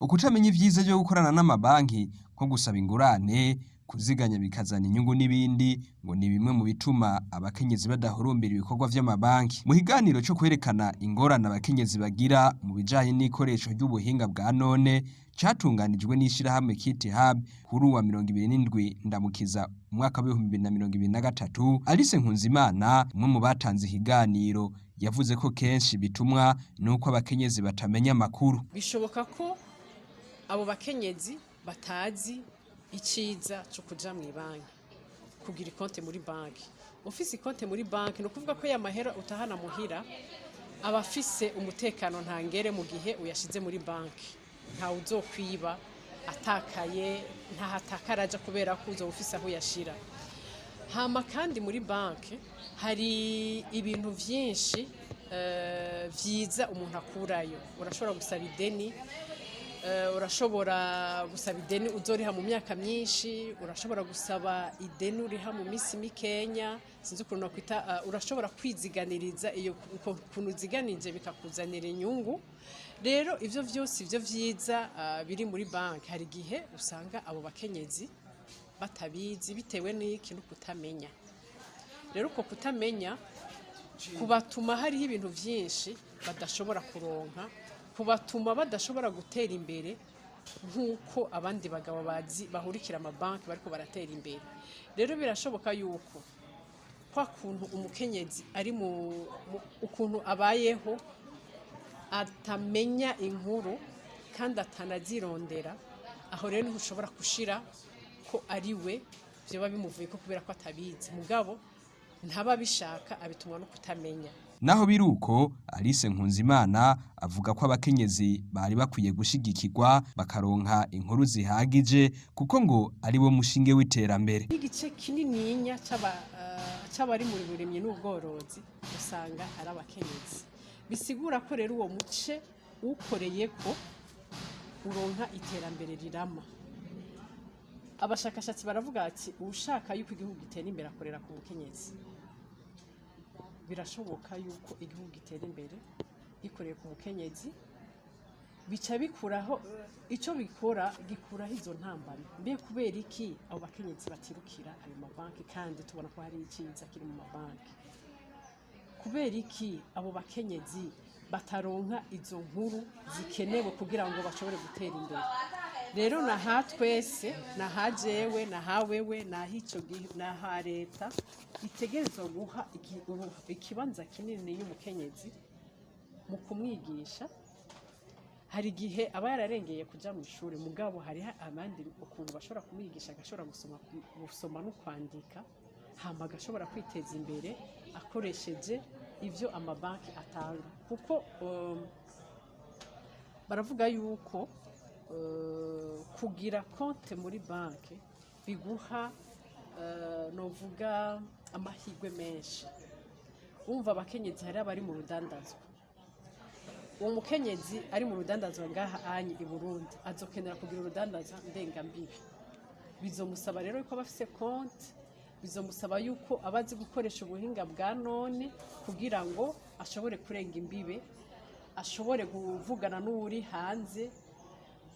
Ukutamenya ivyiza vyo gukorana n'amabanki nko gusaba ingurane, kuziganya bikazana inyungu n'ibindi ngo ni bimwe mu bituma abakenyezi badahurumbira ibikorwa vy'amabanki. Mu kiganiro co kwerekana ingorane abakenyezi bagira mu bijanye n'ikoresho ry'ubuhinga bwa none catunganijwe n'ishirahamwe Kit Hub kuri uwa 27 Ndamukiza umwaka wa 2023, Alice Nkunzimana umwe mu batanze ikiganiro yavuze ko kenshi bitumwa nuko abakenyezi batamenya amakuru. Bishoboka ko abo bakenyezi batazi iciza cyo kuja mu banki kugira konte muri banki. Ufise konte muri banki no kuvuga ko ya mahera utahana muhira abafise umutekano ntangere mu gihe uyashize muri banki. Nta uzokwiba atakaye, nta hatakaraja kubera ko uzofise aho yashira. Hama kandi muri banki hari ibintu vyinshi vyiza umuntu akurayo. Urashobora gusaba ideni, urashobora gusaba ideni uzoriha mu myaka myinshi, urashobora gusaba ideni uriha mu misi mikenya, sinzi ukuntu nakwita, urashobora kwiziganiriza iyo kuntu ziganije bikakuzanira inyungu. Rero ivyo vyose ivyo vyiza biri muri banki hari gihe usanga abo bakenyezi batabizi bitewe n'ikintu kutamenya. Rero uko kutamenya kubatuma hariho ibintu vyinshi badashobora kuronka, kubatuma badashobora gutera imbere nk'uko abandi bagabo bazi bahurikira amabanki bariko baratera imbere. Rero birashoboka yuko kwa kuntu umukenyezi ari mu ukuntu abayeho atamenya inkuru kandi atanazirondera, aho rero ntushobora gushira ko ari we byo bimuvuye ko kubera ko atabizi, mugabo ntaba bishaka abitumwa no kutamenya. Naho biruko Alice Nkunzimana avuga ko abakenyezi bari bakwiye gushigikirwa bakaronka inkuru zihagije kuko ngo ari bo mushinge w'iterambere. Igice kinininya c'abari muri burimye n'ubworozi usanga ari abakenyezi. Bisigura ko rero uwo muce ukoreye ko uronka iterambere rirama. Abashakashatsi baravuga ati ushaka yuko igihugu gitera imbere akorera ku mukenyezi. Birashoboka yuko igihugu gitera imbere gikoreye ku mukenyezi, bica bikuraho ico bikora gikuraho izo ntambara. Mbe kubera iki abo bakenyezi batirukira ayo mabanki kandi tubona ko hari iciza kiri mu mabanki? Kubera iki abo bakenyezi bataronka izo nkuru zikenewe kugira ngo bashobore gutera imbere? Rero naha twese, naha jewe, naha wewe, naha ico naha leta itegerezwa guha ikibanza kinini y'umukenyezi mu kumwigisha. Hari gihe aba yararengeye kuja mu ishuri, mugabo hari abandi ukuntu bashobora kumwigisha agashobora gusoma no kwandika, hama agashobora kwiteza imbere akoresheje ivyo amabanki atanga. Kuko baravuga yuko kugira konte muri banki biguha novuga amahirwe menshi. Umva abakenyezi hari abari mu rudandazwa. Uwo mukenyezi ari mu rudandazwa ngaha anyi i Burundi azokenera kugira urudandazwa ndengambibi. Bizomusaba rero yuko abafise konte, bizomusaba yuko abazi gukoresha ubuhinga bwa none kugira ngo ashobore kurenga imbibe, ashobore kuvugana n'uri hanze.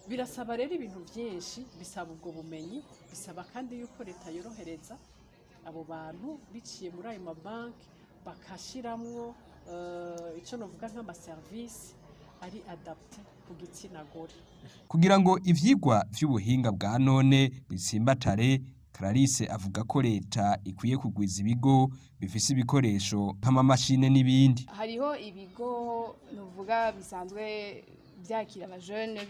Birasaba rero ibintu byinshi, bisaba ubwo bumenyi, bisaba kandi yuko leta yorohereza abo bantu biciye muri ayo mabanki bakashiramwo ico novuga nk'amaservice ari adapte ku gitsina gore. Kugira ngo ivyigwa vy'ubuhinga bwa none bitsimbatare, Clarisse avuga ko leta ikwiye kugwiza ibigo bifise ibikoresho nk'amamashine n'ibindi. Hariho ibigo novuga bisanzwe byakira abajene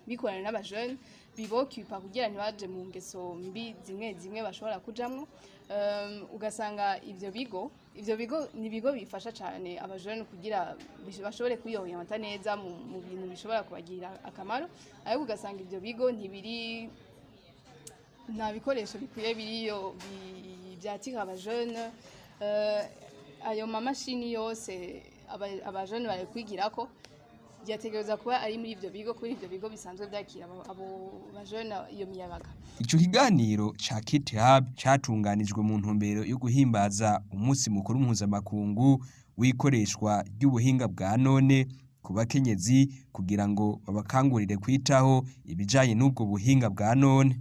bikorana n'abajene bibokipa kugira ntibaje mu ngeso mbi zimwe zimwe bashobora kujamwo. Ugasanga ivyo bigo ni ibigo bifasha cyane abajene kugira bashobore kwiyoyanta neza mu bintu bishobora kubagira akamaro, ariko ugasanga ivyo bigo ntibiri nta bikoresho bikwiye biriyo byatira abajene. Ayo mamashini yose abajene bari kwigirako byategereza kuba ari muri ivyo bigo, kuri ivyo bigo bisanzwe byakira abo bajene iyo miyabaga. Ico kiganiro ca Kit Hub catunganijwe mu ntumbero yo guhimbaza umunsi mukuru mpuzamakungu w'ikoreshwa ry'ubuhinga bwa none ku bakenyezi kugira ngo babakangurire kwitaho ibijanye n'ubwo buhinga bwa none.